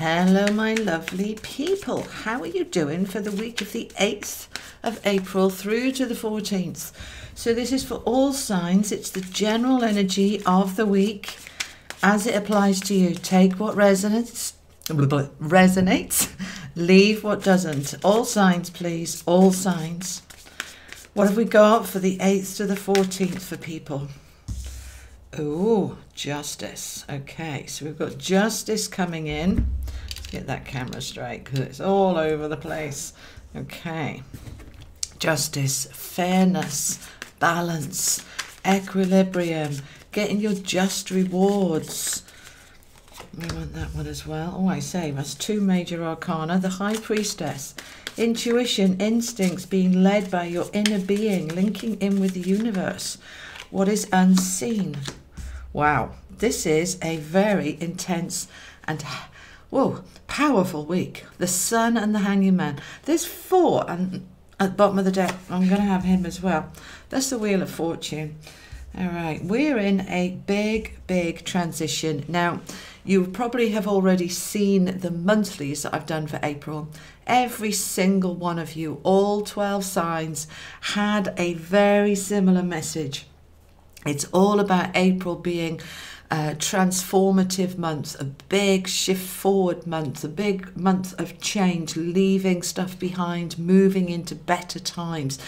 Hello, my lovely people. How are you doing for the week of the 8th of April through to the 14th? So this is for all signs. It's the general energy of the week as it applies to you. Take what resonates, leave what doesn't. All signs, please. All signs. What have we got for the 8th to the 14th for people? Oh, justice. Okay, so we've got justice coming in. Let's get that camera straight because it's all over the place. Okay. Justice, fairness, balance, equilibrium, getting your just rewards. We want that one as well. Oh, I say, that's two major arcana. The High Priestess, intuition, instincts, being led by your inner being, linking in with the universe. What is unseen? Wow, this is a very intense and powerful week. The Sun and the Hanging Man. There's 4 and at the bottom of the deck. I'm going to have him as well. That's the Wheel of Fortune. All right, we're in a big transition. Now, you probably have already seen the monthlies that I've done for April. Every single one of you, all 12 signs, had a very similar message. It's all about April being a transformative month, a big shift forward month, a big month of change, leaving stuff behind, moving into better times.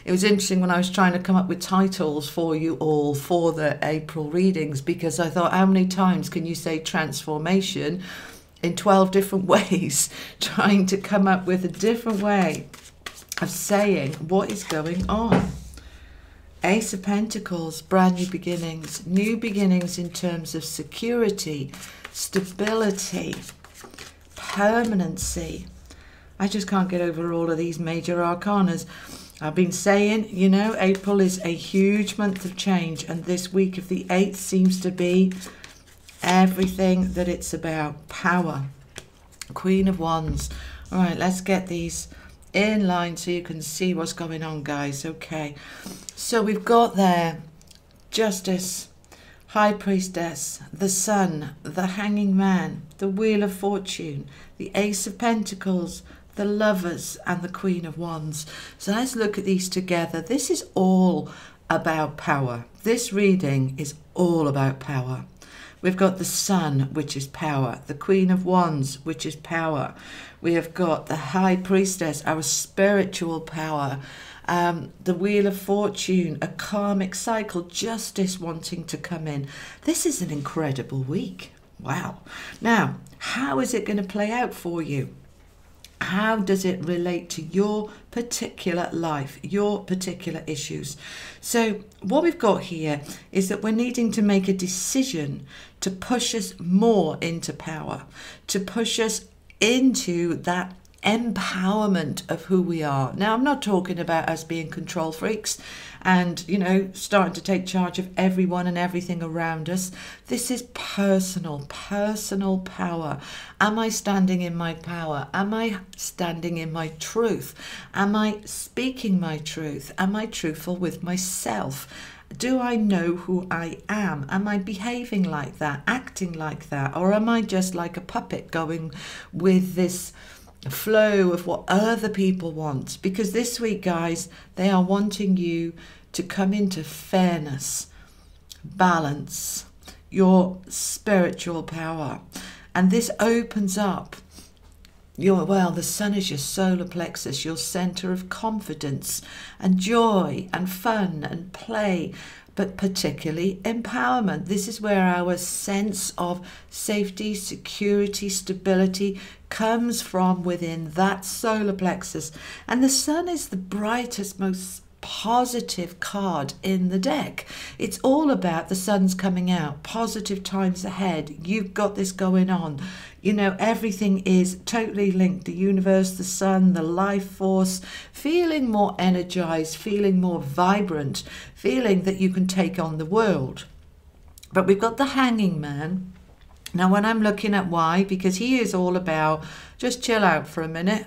It was interesting when I was trying to come up with titles for you all for the April readings, because I thought, how many times can you say transformation in 12 different ways, trying to come up with a different way of saying what is going on. Ace of Pentacles, brand new beginnings in terms of security, stability, permanency. I just can't get over all of these major arcanas. I've been saying, you know, April is a huge month of change, and this week of the 8th seems to be everything that it's about. Power, Queen of Wands. All right, let's get these in line so you can see what's going on, guys. Okay, so we've got there Justice, High Priestess, the Sun, the Hanging Man, the Wheel of Fortune, the Ace of Pentacles, the Lovers, and the Queen of Wands. So let's look at these together. This is all about power. This reading is all about power. We've got the Sun, which is power, the Queen of Wands, which is power. We have got the High Priestess, our spiritual power. The Wheel of Fortune, a karmic cycle, justice wanting to come in. This is an incredible week. Wow. Now, how is it going to play out for you? How does it relate to your particular life, your particular issues? So what we've got here is that we're needing to make a decision to push us more into power, to push us into that empowerment of who we are. Now, I'm not talking about us being control freaks and, you know, starting to take charge of everyone and everything around us. This is personal power. Am I standing in my power? Am I standing in my truth? Am I speaking my truth? Am I truthful with myself? Do I know who I am? Am I behaving like that, acting like that? Or am I just like a puppet going with this flow of what other people want? Because this week, guys, they are wanting you to come into fairness, balance, your spiritual power. And this opens up the Sun is your solar plexus, your center of confidence and joy and fun and play, but particularly empowerment. This is where our sense of safety, security, stability comes from, within that solar plexus. And the Sun is the brightest, most positive card in the deck. It's all about the Sun's coming out, positive times ahead. You've got this going on. You know, everything is totally linked. The universe, the Sun, the life force, feeling more energized, feeling more vibrant, feeling that you can take on the world. But we've got the Hanging Man. Now, when I'm looking at why, because he is all about just chill out for a minute.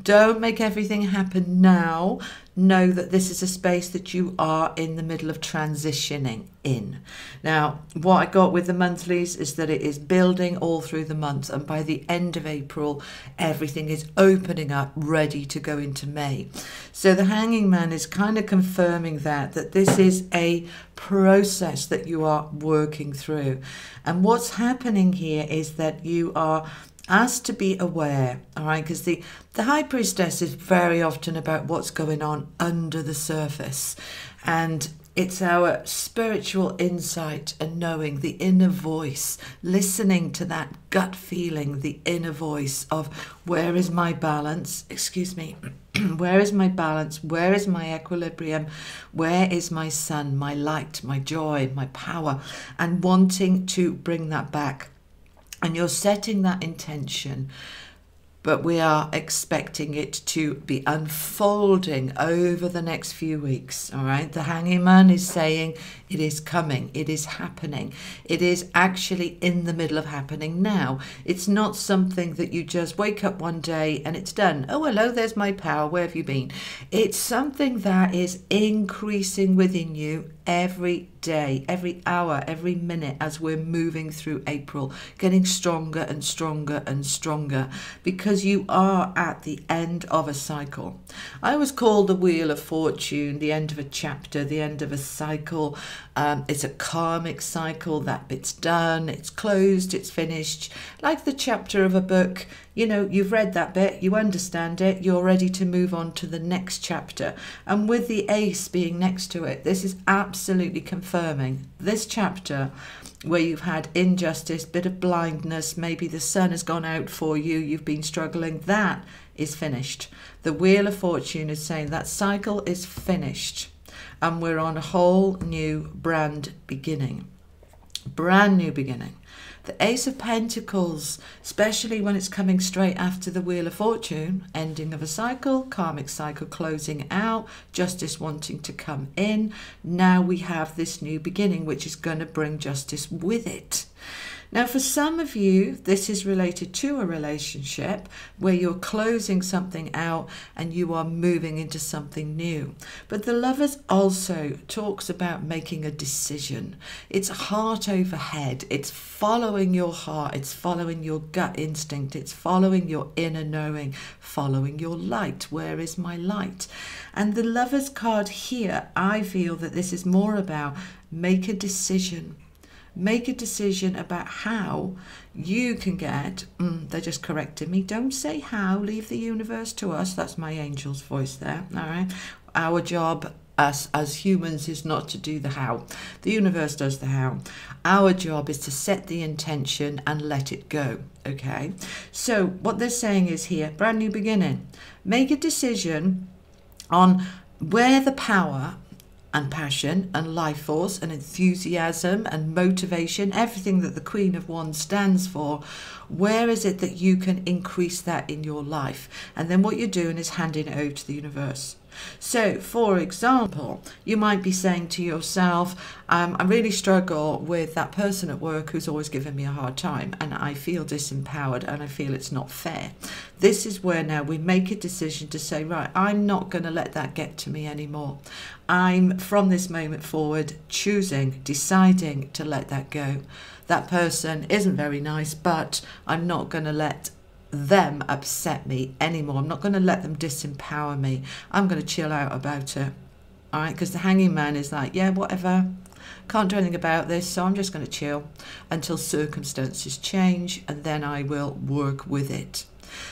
Don't make everything happen now. Know that this is a space that you are in the middle of transitioning in. Now, what I got with the monthlies is that it is building all through the month, and by the end of April, everything is opening up, ready to go into May. So the Hanging Man is kind of confirming that this is a process that you are working through. And what's happening here is that you are asked to be aware, all right, because the High Priestess is very often about what's going on under the surface, and it's our spiritual insight and knowing, the inner voice, listening to that gut feeling, the inner voice of where is my balance, excuse me, where is my balance, where is my equilibrium, where is my sun, my light, my joy, my power, and wanting to bring that back. And you're setting that intention, but we are expecting it to be unfolding over the next few weeks, all right? The Hanging Man is saying it is coming, it is happening. It is actually in the middle of happening now. It's not something that you just wake up one day and it's done. Oh, hello, there's my power, where have you been? It's something that is increasing within you every day, every hour, every minute as we're moving through April, getting stronger and stronger and stronger, because you are at the end of a cycle. I always call the Wheel of Fortune the end of a chapter, the end of a cycle. It's a karmic cycle. That bit's done, it's closed, it's finished. Like the chapter of a book, you know, you've read that bit, you understand it, you're ready to move on to the next chapter. And with the Ace being next to it, this is absolutely confirming this chapter where you've had injustice, bit of blindness, maybe the sun has gone out for you, you've been struggling, that is finished. The Wheel of Fortune is saying that cycle is finished, and we're on a whole new brand beginning. Brand new beginning. The Ace of Pentacles, especially when it's coming straight after the Wheel of Fortune, ending of a cycle, karmic cycle closing out, justice wanting to come in. Now we have this new beginning, which is going to bring justice with it. Now, for some of you, this is related to a relationship where you're closing something out and you are moving into something new. But the Lovers also talks about making a decision. It's heart over head. It's following your heart. It's following your gut instinct. It's following your inner knowing, following your light. Where is my light? And the Lovers card here, I feel that this is more about make a decision. Make a decision about how you can get, they just corrected me, don't say how, leave the universe to us. That's my angel's voice there, all right? Our job as humans is not to do the how. The universe does the how. Our job is to set the intention and let it go, okay? So what they're saying is here, brand new beginning. Make a decision on where the power and passion and life force and enthusiasm and motivation, everything that the Queen of Wands stands for, where is it that you can increase that in your life? And then what you're doing is handing it over to the universe. So, for example, you might be saying to yourself, I really struggle with that person at work who's always giving me a hard time, and I feel disempowered and I feel it's not fair. This is where now we make a decision to say, right, I'm not going to let that get to me anymore. I'm, from this moment forward, deciding to let that go. That person isn't very nice, but I'm not going to let them upset me anymore. I'm not going to let them disempower me. I'm going to chill out about it. All right, because the Hanging Man is like, yeah, whatever, can't do anything about this, so I'm just going to chill until circumstances change, and then I will work with it.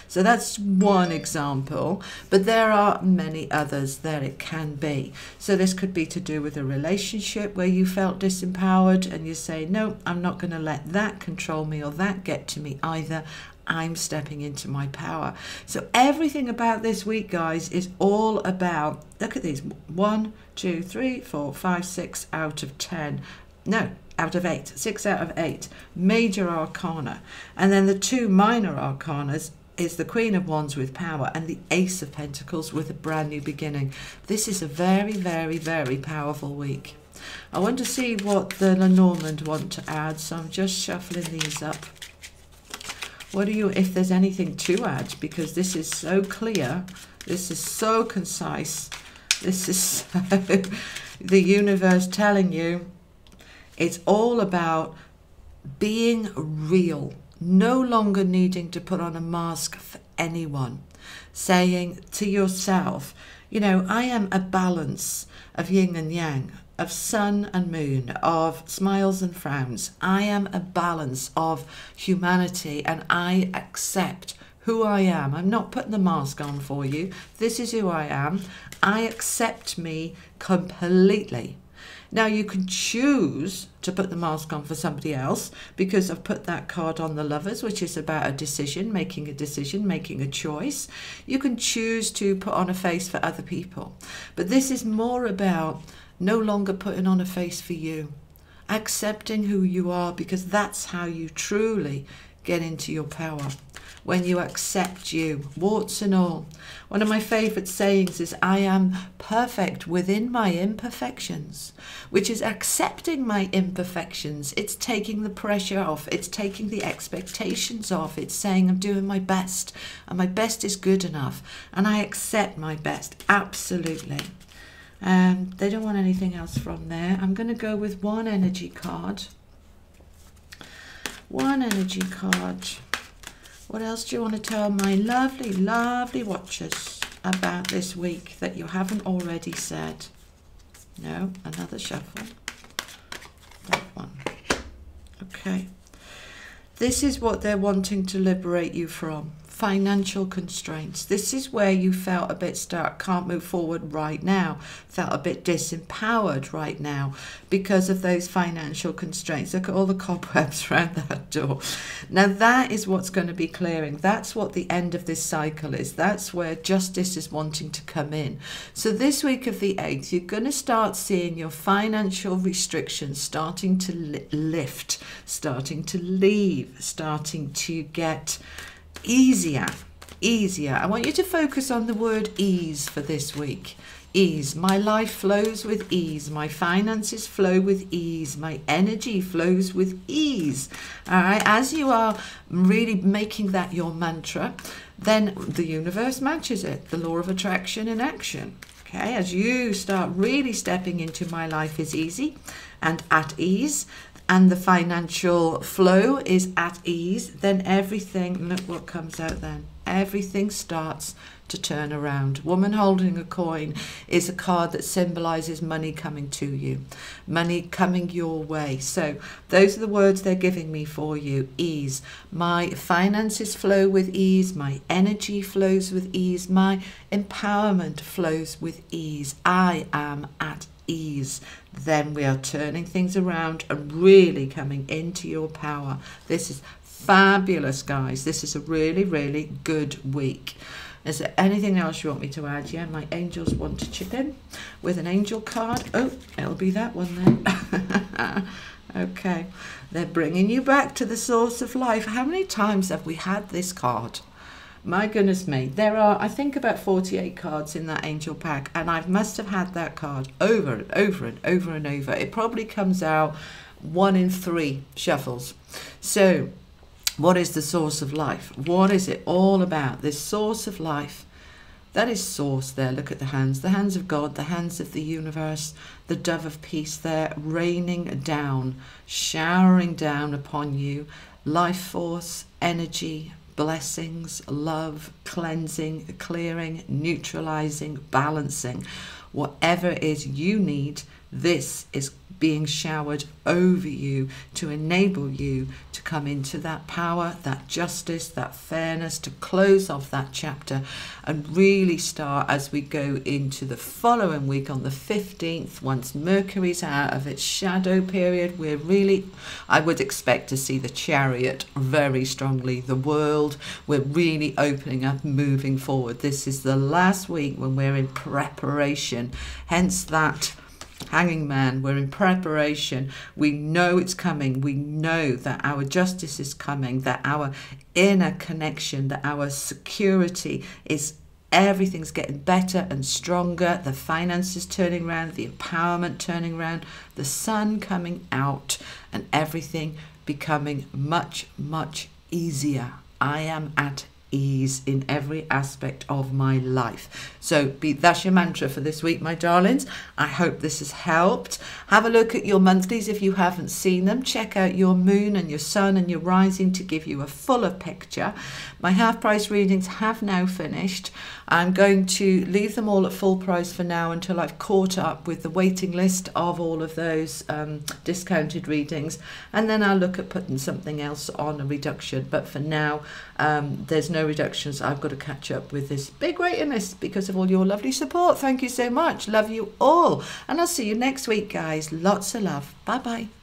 So that's one example, but there are many others that it can be. So this could be to do with a relationship where you felt disempowered and you say, no, I'm not going to let that control me or that get to me either. I'm stepping into my power. So everything about this week, guys, is all about, look at these, 1, 2, 3, 4, 5, 6 out of 10. No, out of 8, 6 out of 8 major arcana. And then the 2 minor arcanas is the Queen of Wands with power and the Ace of Pentacles with a brand new beginning. This is a very, very, very powerful week. I want to see what the Lenormand want to add, so I'm just shuffling these up. What do you, if there's anything to add, because this is so clear, this is so concise, this is so, the universe telling you it's all about being real, no longer needing to put on a mask for anyone, saying to yourself, you know, I am a balance of yin and yang, of sun and moon, of smiles and frowns. I am a balance of humanity, and I accept who I am. I'm not putting the mask on for you. This is who I am. I accept me completely. Now you can choose to put the mask on for somebody else, because I've put that card on the Lovers, which is about a decision, making a choice. You can choose to put on a face for other people. But this is more about no longer putting on a face for you, accepting who you are, because that's how you truly get into your power. When you accept you, warts and all. One of my favorite sayings is, I am perfect within my imperfections, which is accepting my imperfections. It's taking the pressure off. It's taking the expectations off. It's saying I'm doing my best, and my best is good enough, and I accept my best. Absolutely. They don't want anything else from there. I'm going to go with one energy card. One energy card. What else do you want to tell my lovely, lovely watchers about this week that you haven't already said? No, another shuffle. That one. Okay. This is what they're wanting to liberate you from. Financial constraints. This is where you felt a bit stuck, can't move forward right now, felt a bit disempowered right now because of those financial constraints. Look at all the cobwebs around that door. Now that is what's going to be clearing. That's what the end of this cycle is. That's where justice is wanting to come in. So this week of the 8th, you're going to start seeing your financial restrictions starting to lift, starting to leave, starting to get easier. I want you to focus on the word ease for this week. Ease. My life flows with ease. My finances flow with ease. My energy flows with ease. All right. As you are really making that your mantra, then the universe matches it. The law of attraction in action. Okay. As you start really stepping into my life is easy and at ease, and the financial flow is at ease, then everything, look what comes out then. Everything starts to turn around. Woman holding a coin is a card that symbolizes money coming to you, money coming your way. So those are the words they're giving me for you. Ease. My finances flow with ease. My energy flows with ease. My empowerment flows with ease. I am at ease. Then we are turning things around and really coming into your power. This is fabulous, guys. This is a really, really good week. Is there anything else you want me to add? Yeah, my angels want to chip in with an angel card. Oh, it'll be that one then. Okay, they're bringing you back to the source of life. How many times have we had this card? My goodness me, there are, I think, about 48 cards in that angel pack, and I must have had that card over and over and over and over. It probably comes out 1 in 3 shuffles. So what is the source of life? What is it all about? This source of life, that is source there. Look at the hands of God, the hands of the universe, the dove of peace there, raining down, showering down upon you, life force, energy, blessings, love, cleansing, clearing, neutralizing, balancing. Whatever it is you need, this is being showered over you to enable you to come into that power, that justice, that fairness, to close off that chapter and really start as we go into the following week on the 15th. Once Mercury's out of its shadow period, we're really, I would expect to see the Chariot very strongly, the world. We're really opening up, moving forward. This is the last week when we're in preparation, hence that Hanging Man. We're in preparation. We know it's coming. We know that our justice is coming, that our inner connection, that our security is, everything's getting better and stronger. The finances turning around, the empowerment turning around, the sun coming out, and everything becoming much, much easier. I am at ease in every aspect of my life. So that's your mantra for this week, my darlings. I hope this has helped. Have a look at your monthlies if you haven't seen them. Check out your moon and your sun and your rising to give you a fuller picture. My half price readings have now finished. I'm going to leave them all at full price for now until I've caught up with the waiting list of all of those discounted readings, and then I'll look at putting something else on a reduction. But for now, there's no reductions. I've got to catch up with this big waiting list because of all your lovely support. Thank you so much. Love you all. And I'll see you next week, guys. Lots of love. Bye-bye.